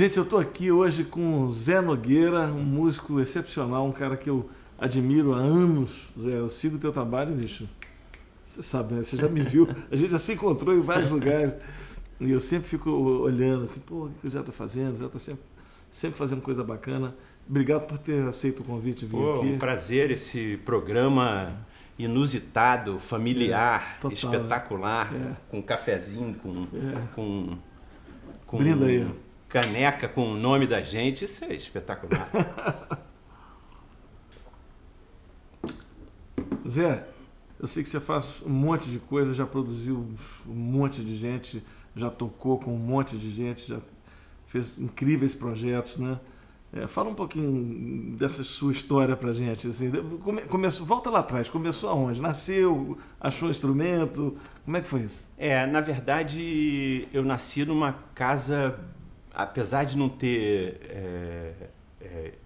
Gente, eu estou aqui hoje com o Zé Nogueira, um músico excepcional, um cara que eu admiro há anos. Zé, eu sigo o teu trabalho, bicho. Você sabe, né? Você já me viu, a gente já se encontrou em vários lugares. E eu sempre fico olhando assim, pô, o que o Zé está fazendo? O Zé está sempre fazendo coisa bacana. Obrigado por ter aceito o convite e vir aqui. Um prazer, esse programa inusitado, familiar, total, espetacular, com um cafezinho, com Brinda aí. Caneca com o nome da gente, isso é espetacular. Zé, eu sei que você faz um monte de coisa, já produziu um monte de gente, já tocou com um monte de gente, já fez incríveis projetos, né? Fala um pouquinho dessa sua história pra gente. Assim, volta lá atrás, começou aonde? Nasceu, achou um instrumento? Como é que foi isso? Na verdade, eu nasci numa casa, apesar de não ter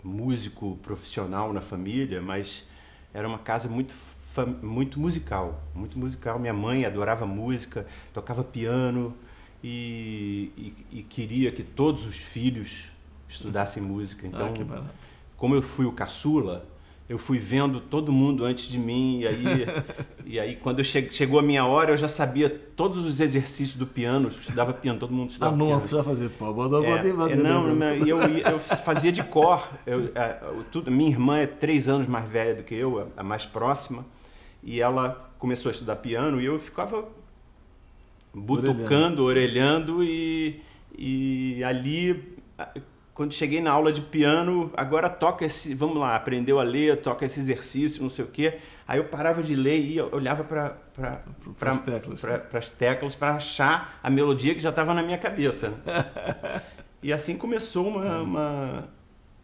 músico profissional na família, mas era uma casa muito musical, muito musical. Minha mãe adorava música, tocava piano e queria que todos os filhos estudassem música. Então, como eu fui o caçula, eu fui vendo todo mundo antes de mim, e aí quando chegou a minha hora, eu já sabia todos os exercícios do piano, eu estudava piano, todo mundo estudava piano. Você vai fazer pau. Eu fazia de cor. Minha irmã é 3 anos mais velha do que eu, a mais próxima, e ela começou a estudar piano, e eu ficava butucando, orelhando, e ali... Quando cheguei na aula de piano, agora toca vamos lá, aprendeu a ler, toca esse exercício, não sei o quê. Aí eu parava de ler e olhava para as teclas para achar a melodia que já estava na minha cabeça. E assim começou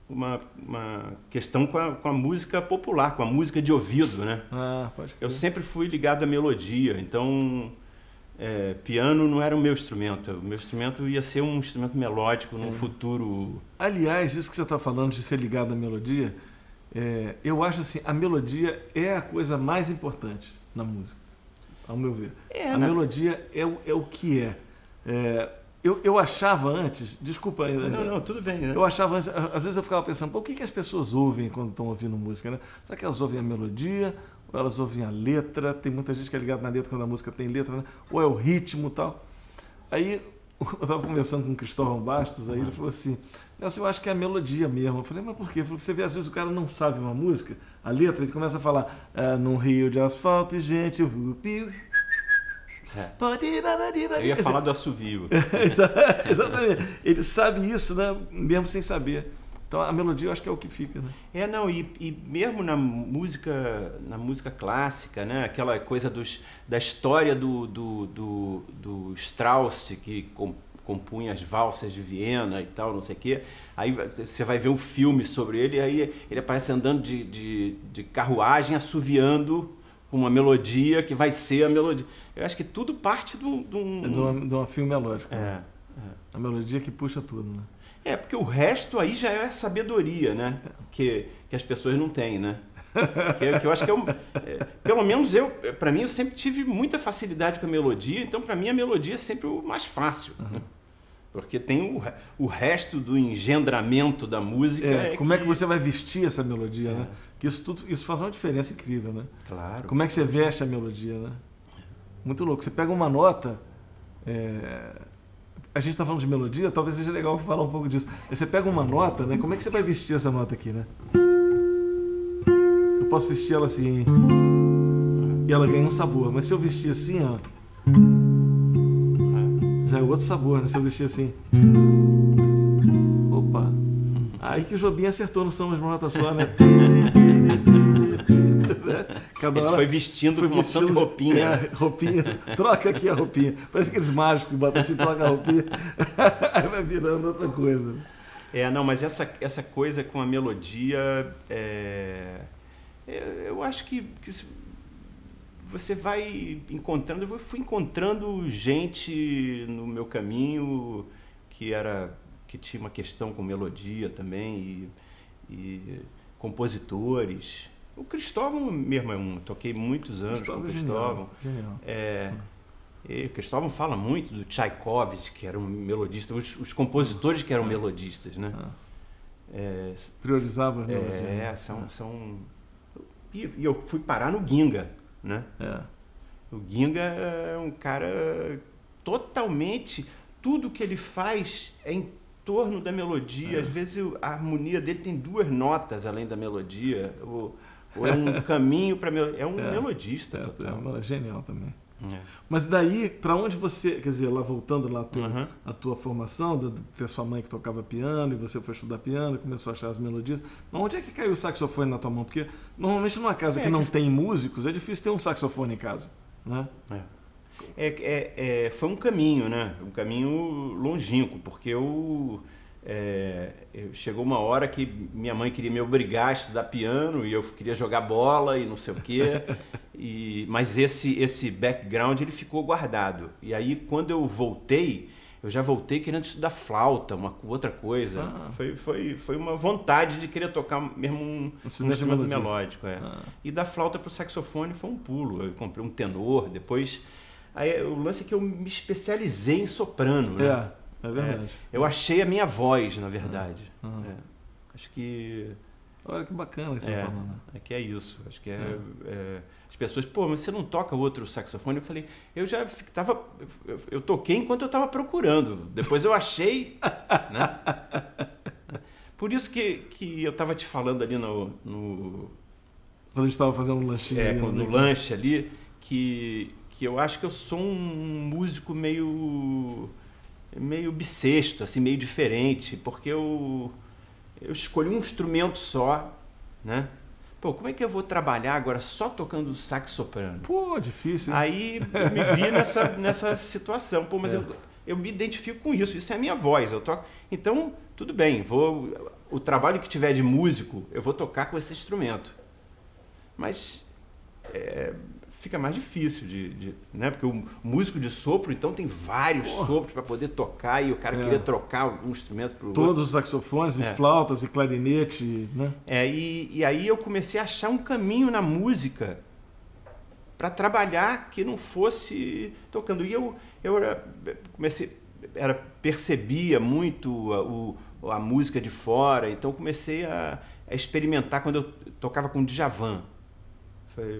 uma questão com a música popular, com a música de ouvido, né? Pode crer. Eu sempre fui ligado à melodia, então... piano não era o meu instrumento. O meu instrumento ia ser um instrumento melódico num futuro... Aliás, isso que você está falando de ser ligado à melodia, eu acho assim, a melodia é a coisa mais importante na música, ao meu ver. Melodia é o que é. Eu achava antes, desculpa ainda. Não, tudo bem. Né? Eu achava antes, às vezes eu ficava pensando, o que as pessoas ouvem quando estão ouvindo música, né? Será que elas ouvem a melodia? Ou elas ouvem a letra? Tem muita gente que é ligada na letra quando a música tem letra, né? Ou é o ritmo e tal. Aí eu estava conversando com o Cristóvão Bastos, aí ele falou assim, Nelson, eu acho que é a melodia mesmo. Eu falei, mas por quê? Ele falou, você vê, às vezes o cara não sabe uma música, a letra, ele começa a falar, num rio de asfalto e gente... Eu ia falar do assovio. Exatamente. Ele sabe isso, né? Mesmo sem saber. Então a melodia eu acho que é o que fica, né? E mesmo na música clássica, né? Aquela coisa da história do Strauss, que compunha as valsas de Viena e tal, não sei o quê. Aí você vai ver um filme sobre ele, e aí ele aparece andando de carruagem, assoviando uma melodia que vai ser a melodia. Eu acho que tudo parte de um filme melódico. Né? A melodia que puxa tudo, né? Porque o resto aí já é sabedoria, né? Que as pessoas não têm, né? Que eu acho que pelo menos para mim, eu sempre tive muita facilidade com a melodia, então para mim a melodia é sempre o mais fácil. Né? Porque tem o resto do engendramento da música. Como é que você vai vestir essa melodia, né? Que isso faz uma diferença incrível, né? Claro. Como é que você veste a melodia, né? Muito louco. Você pega uma nota... A gente está falando de melodia, talvez seja legal falar um pouco disso. Aí você pega uma nota, né? Como é que você vai vestir essa nota aqui, né? Eu posso vestir ela assim e ela ganha um sabor. Mas se eu vestir assim, ó, já é outro sabor, né? Se eu vestir assim, opa, aí que o Jobim acertou no som de uma nota só, né? Ele foi vestindo com uma roupinha. Roupinha, troca aqui a roupinha. Parece aqueles mágicos que botam assim, troca a roupinha, aí vai virando outra coisa. Mas essa coisa com a melodia, eu acho que você vai encontrando, eu fui encontrando gente no meu caminho que tinha uma questão com melodia também, e compositores. O Cristóvão mesmo toquei muitos anos com o Cristóvão. Genial. E Cristóvão fala muito do Tchaikovsky, que era um melodista, os compositores que eram melodistas, né? Priorizava as melodias. E eu fui parar no Ginga, né? O Ginga é um cara totalmente... Tudo que ele faz é em torno da melodia. Às vezes a harmonia dele tem 2 notas além da melodia. Ou é um caminho para melodia. É um melodista total. É genial também. Mas daí, para onde você... Quer dizer, lá voltando lá a tua formação, de ter sua mãe que tocava piano, e você foi estudar piano, começou a achar as melodias. Mas onde é que caiu o saxofone na tua mão? Porque normalmente numa casa que não tem músicos, é difícil ter um saxofone em casa, né? Foi um caminho, né? Um caminho longínquo, porque chegou uma hora que minha mãe queria me obrigar a estudar piano e eu queria jogar bola e não sei o quê. Mas esse background ele ficou guardado. E aí, quando eu voltei, eu já voltei querendo estudar flauta, uma outra coisa. Foi uma vontade de querer tocar mesmo um instrumento melódico. E da flauta para o saxofone foi um pulo. Eu comprei um tenor, depois... Aí, o lance é que eu me especializei em soprano, né? É verdade. Eu achei a minha voz, na verdade. Acho que... Olha que bacana isso falando. É que é isso. Acho que as pessoas, mas você não toca outro saxofone? Eu falei, eu toquei enquanto eu estava procurando. Depois eu achei, né? Por isso que eu estava te falando ali no quando a gente estava fazendo um lanchinho. No lanche ali, que eu acho que eu sou um músico meio bissexto, assim, meio diferente, porque eu escolhi um instrumento só, né? Como é que eu vou trabalhar agora só tocando sax soprano? Difícil. Aí eu me vi nessa situação. Mas eu me identifico com isso é a minha voz. Eu toco. Então, tudo bem, o trabalho que tiver de músico, eu vou tocar com esse instrumento. Mas... fica mais difícil né? Porque o músico de sopro, então, tem vários sopros para poder tocar e o cara queria trocar um instrumento para o outro. Todos os saxofones e flautas e clarinete, né? E aí eu comecei a achar um caminho na música para trabalhar que não fosse tocando. E eu percebia muito a música de fora, então comecei a experimentar quando eu tocava com Djavan.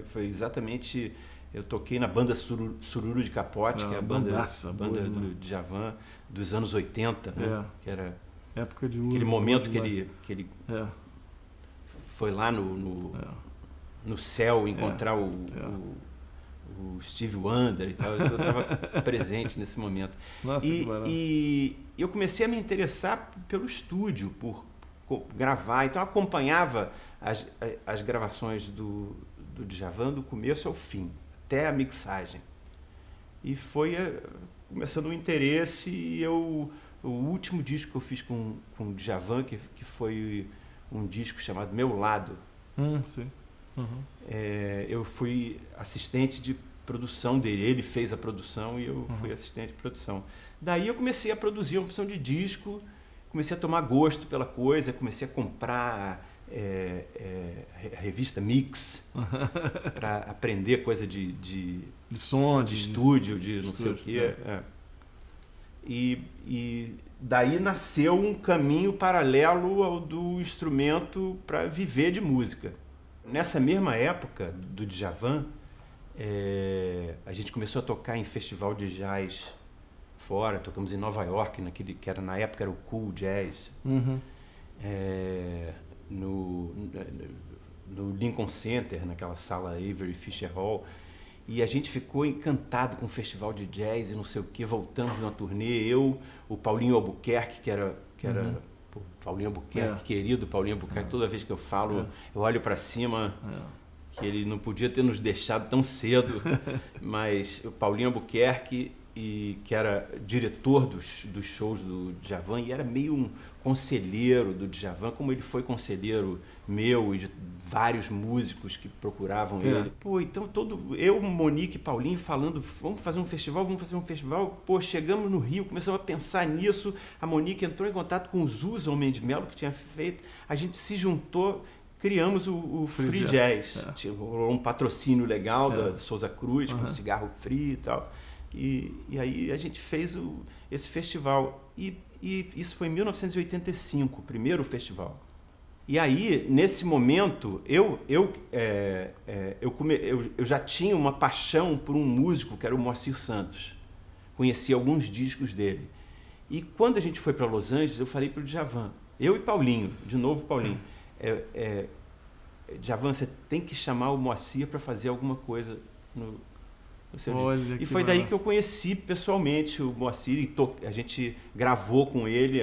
Foi exatamente... Eu toquei na banda Sururu de Capote, que é a banda do Djavan dos anos 80, né? Que era época de aquele momento que ele foi lá no céu encontrar o Stevie Wonder e tal. Eu estava presente nesse momento. Nossa, e eu comecei a me interessar pelo estúdio, por gravar. Então eu acompanhava as gravações do Djavan do começo ao fim, até a mixagem. E foi começando o interesse e o último disco que eu fiz com o Djavan, que foi um disco chamado Meu Lado. Sim. Eu fui assistente de produção dele, ele fez a produção e eu fui assistente de produção. Daí eu comecei a produzir uma opção de disco, comecei a tomar gosto pela coisa, comecei a comprar... revista Mix para aprender coisa de som, de estúdio, de não sei o quê. E daí nasceu um caminho paralelo ao do instrumento para viver de música. Nessa mesma época do Djavan, a gente começou a tocar em festival de jazz fora, tocamos em Nova York, que era, na época era o Cool Jazz. No Lincoln Center, naquela sala Avery Fisher Hall, e a gente ficou encantado com o festival de jazz e não sei o que. Voltamos numa turnê, o Paulinho Albuquerque, que era Paulinho Albuquerque, querido Paulinho Albuquerque, toda vez que eu falo, eu olho para cima, que ele não podia ter nos deixado tão cedo, mas o Paulinho Albuquerque, que era diretor dos shows do Djavan e era meio um conselheiro do Djavan, como ele foi conselheiro meu e de vários músicos que procuravam ele. Então eu, Monique e Paulinho falando, vamos fazer um festival. Chegamos no Rio, começamos a pensar nisso, a Monique entrou em contato com o Zusa, o Mendes Melo, que tinha feito, a gente se juntou, criamos o Free Jazz. Rolou um patrocínio legal da Souza Cruz, com cigarro free e tal. E aí a gente fez esse festival. E isso foi em 1985, o primeiro festival. E aí, nesse momento, eu já tinha uma paixão por um músico que era o Moacir Santos. Conheci alguns discos dele. E quando a gente foi para Los Angeles, eu falei para o Djavan, eu e Paulinho, de novo Paulinho, Djavan, você tem que chamar o Moacir para fazer alguma coisa no seu disco. E foi daí que eu conheci pessoalmente o Moacir, e a gente gravou com ele,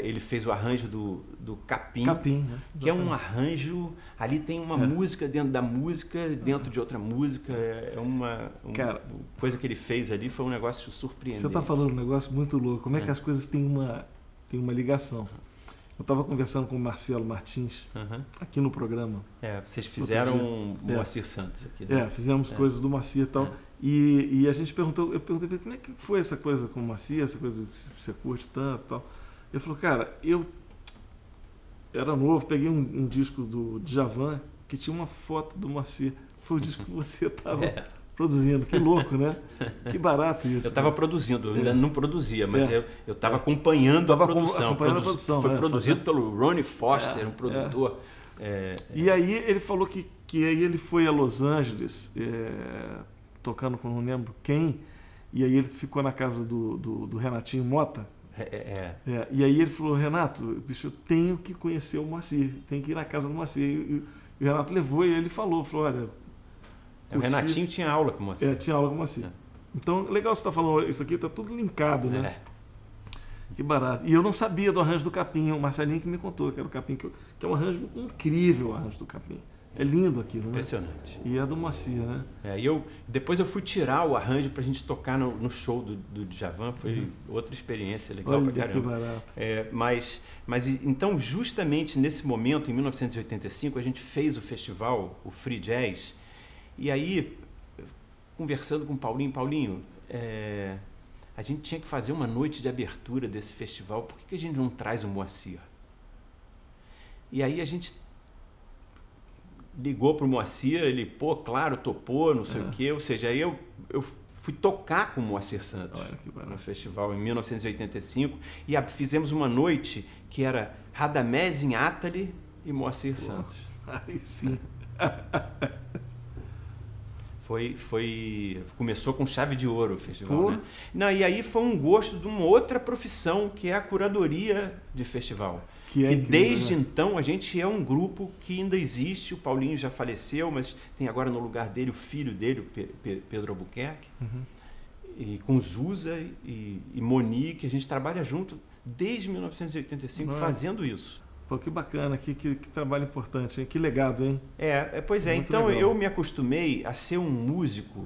ele fez o arranjo do Capim, né? Que é um arranjo, ali tem uma música dentro da música, dentro de outra música, uma coisa que ele fez ali, foi um negócio surpreendente. Você está falando um negócio muito louco, como é que as coisas têm uma ligação. Eu estava conversando com o Marcelo Martins, aqui no programa. Vocês fizeram Moacir Santos aqui, né? Fizemos coisas do Moacir e tal. E a gente eu perguntei como é que foi essa coisa com o Moacir, essa coisa que você curte tanto e tal. Ele falou, cara, eu era novo, peguei um disco do Djavan que tinha uma foto do Moacir. Foi o disco que você estava produzindo. Que louco, né? Que barato isso. Eu estava produzindo, eu ainda não produzia, mas eu estava acompanhando a produção. Foi produzido pelo Ronnie Foster, um produtor. E aí ele falou que aí ele foi a Los Angeles, tocando com não lembro quem, e aí ele ficou na casa do Renatinho Mota. E aí ele falou, Renato, bicho, eu tenho que conhecer o Moacir, tenho que ir na casa do Moacir. E o Renato levou e ele falou, olha... O Renatinho tinha aula com o Moacir. Tinha aula com o Moacir. Então, legal você estar falando, isso aqui está tudo linkado, né? Que barato. E eu não sabia do arranjo do Capim, o Marcelinho que me contou, que era o Capim, que é um arranjo incrível, o arranjo do Capim. É lindo aquilo, Impressionante. Né? E é do Moacir, né? Depois eu fui tirar o arranjo pra gente tocar no show do Djavan, foi outra experiência legal pra caramba. Que barato. Mas então, justamente nesse momento, em 1985, a gente fez o festival, o Free Jazz, e aí, conversando com o Paulinho, a gente tinha que fazer uma noite de abertura desse festival, por que a gente não traz o Moacir? E aí a gente ligou para o Moacir, ele, claro, topou, não sei o quê, ou seja, aí eu fui tocar com o Moacir Santos no festival em 1985 e fizemos uma noite que era Radamés Inátali e Moacir Santos. Aí sim. Começou com chave de ouro o festival, né? Não, e aí foi um gosto de uma outra profissão, que é a curadoria de festival. Que desde então a gente é um grupo que ainda existe, o Paulinho já faleceu, mas tem agora no lugar dele o filho dele, o Pedro Albuquerque, e com Zusa e Monique, a gente trabalha junto desde 1985 fazendo isso. Pô, que bacana, que trabalho importante, hein? Que legado, hein? Pois é. Muito então legal. Eu me acostumei a ser um músico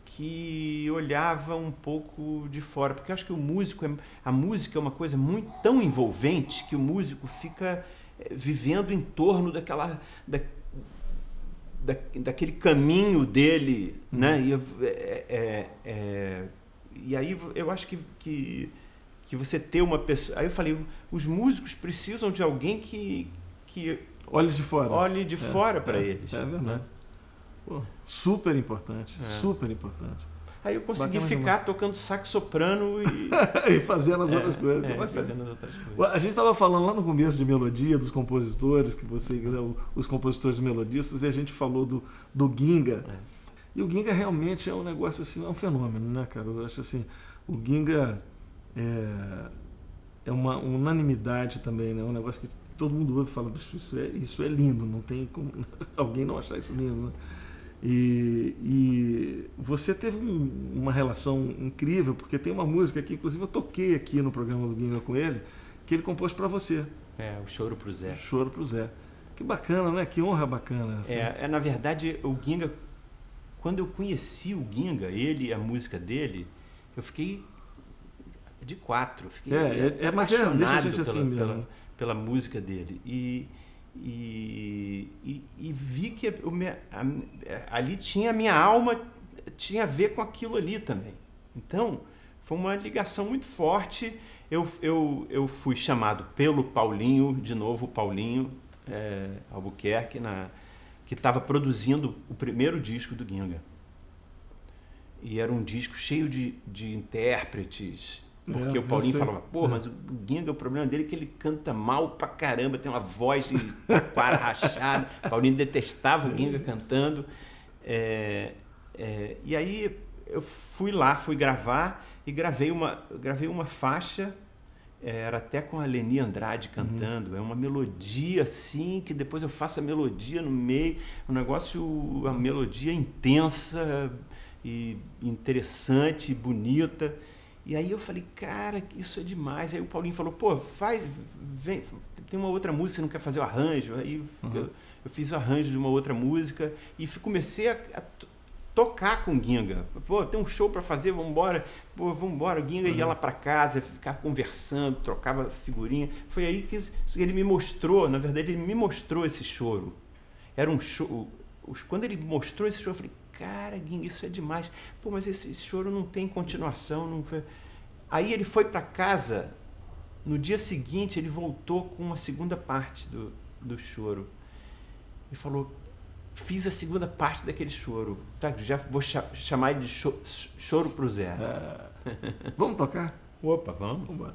que olhava um pouco de fora, porque eu acho que a música é uma coisa tão envolvente que o músico fica vivendo em torno daquele caminho dele, né? E aí eu acho que você ter uma pessoa... Aí eu falei, os músicos precisam de alguém que olhe de fora. Olhe de fora para eles. É verdade. Né? Pô, super importante, super importante. Aí eu consegui ficar tocando sax soprano e fazendo as outras coisas. A gente estava falando lá no começo de melodia, dos compositores, os compositores e melodistas, e a gente falou do Ginga. E o Ginga realmente é um negócio assim, é um fenômeno, né, cara? Eu acho assim, o Ginga é uma unanimidade também, né? Um negócio que todo mundo ouve e fala, isso é lindo, não tem como alguém não achar isso lindo, né? E você teve uma relação incrível, porque tem uma música que inclusive eu toquei aqui no programa do Ginga com ele, que ele compôs para você. O Choro pro Zé. Choro pro Zé. Que bacana, né? Que honra bacana. Assim. Na verdade, o Ginga, quando eu conheci o Ginga, ele e a música dele, eu fiquei de quatro. Fiquei apaixonado deixa a gente assim pela música dele. E vi que ali tinha a minha alma, tinha a ver com aquilo ali também. Então, foi uma ligação muito forte. Eu fui chamado pelo Paulinho, de novo o Paulinho Albuquerque, que estava produzindo o primeiro disco do Ginga. E era um disco cheio de intérpretes. Porque É, o Paulinho eu sei. falava, pô, mas o Ginga, o problema dele é que ele canta mal pra caramba, tem uma voz de taquara rachada. O Paulinho detestava o Ginga cantando. E aí eu fui lá, fui gravar e gravei uma faixa, era até com a Leni Andrade cantando. É uma melodia assim, que depois eu faço a melodia no meio, a melodia intensa e interessante, bonita. E aí eu falei, cara, isso é demais. Aí o Paulinho falou, pô, vem, tem uma outra música, você não quer fazer o arranjo? Aí eu fiz o arranjo de uma outra música e comecei a tocar com o Ginga. Pô, tem um show para fazer, vambora. Pô, vambora. O Ginga ia lá para casa, ficava conversando, trocava figurinha. Foi aí que ele me mostrou, na verdade, ele me mostrou esse choro. Era um show. Quando ele mostrou esse choro, eu falei, cara, Ginga, isso é demais. Pô, mas esse choro não tem continuação. Não foi... Aí ele foi para casa, no dia seguinte ele voltou com uma segunda parte do choro. E falou, fiz a segunda parte daquele choro. Tá, já vou chamar ele de choro pro Zé. Vamos tocar? Opa, vamos. Vamos.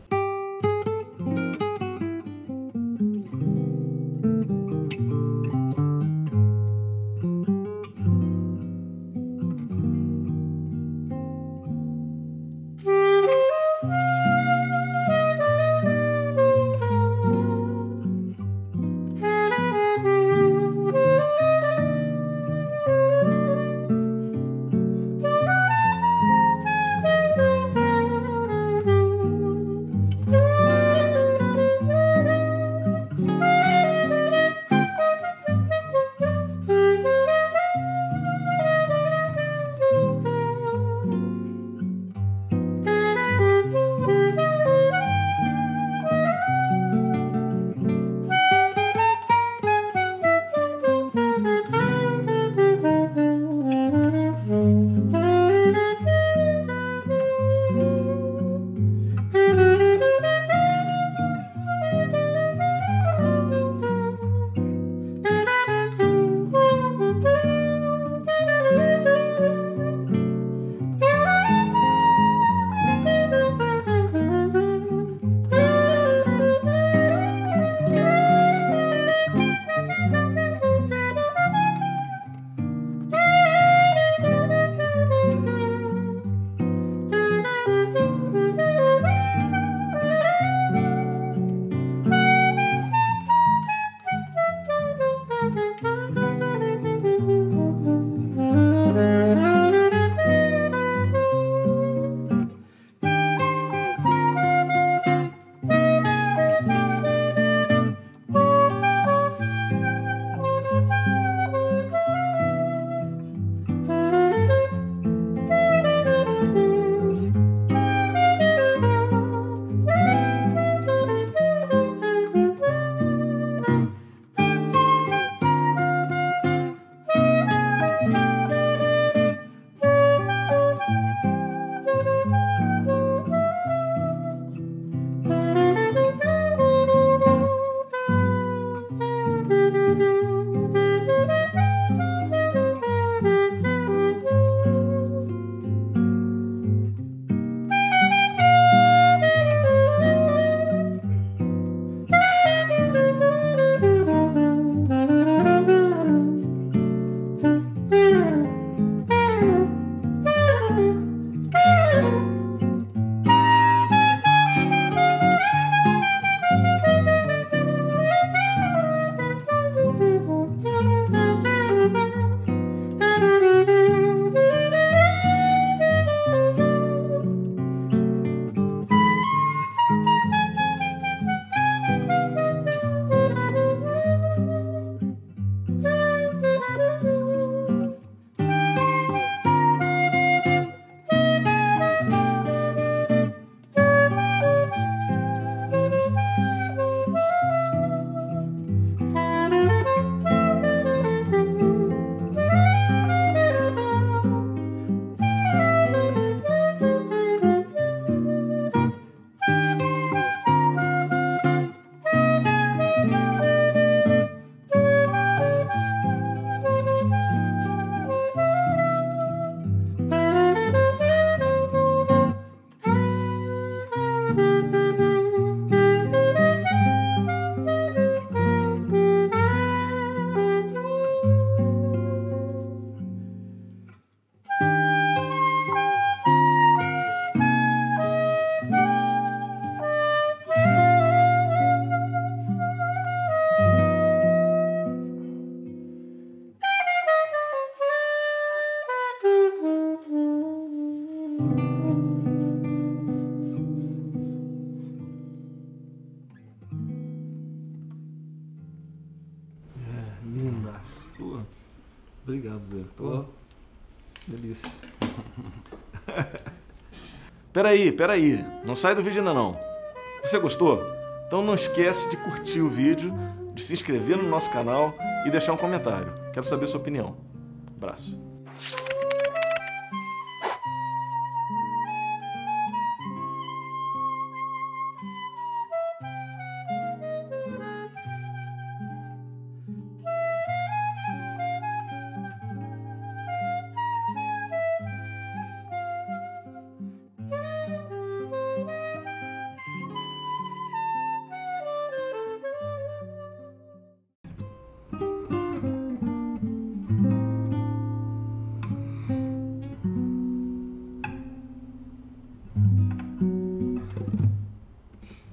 Lindaço. Pô, obrigado, Zé. Pô, delícia. Peraí. Não sai do vídeo ainda não. Você gostou? Então não esquece de curtir o vídeo, de se inscrever no nosso canal e deixar um comentário. Quero saber sua opinião. Abraço.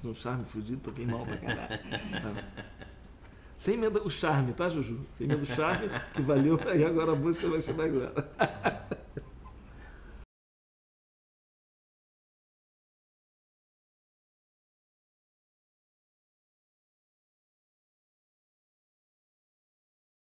Um charme fudido, toquei mal pra caralho. Sem medo do charme, tá, Juju? Sem medo do charme, que valeu, e agora a música vai ser da agora.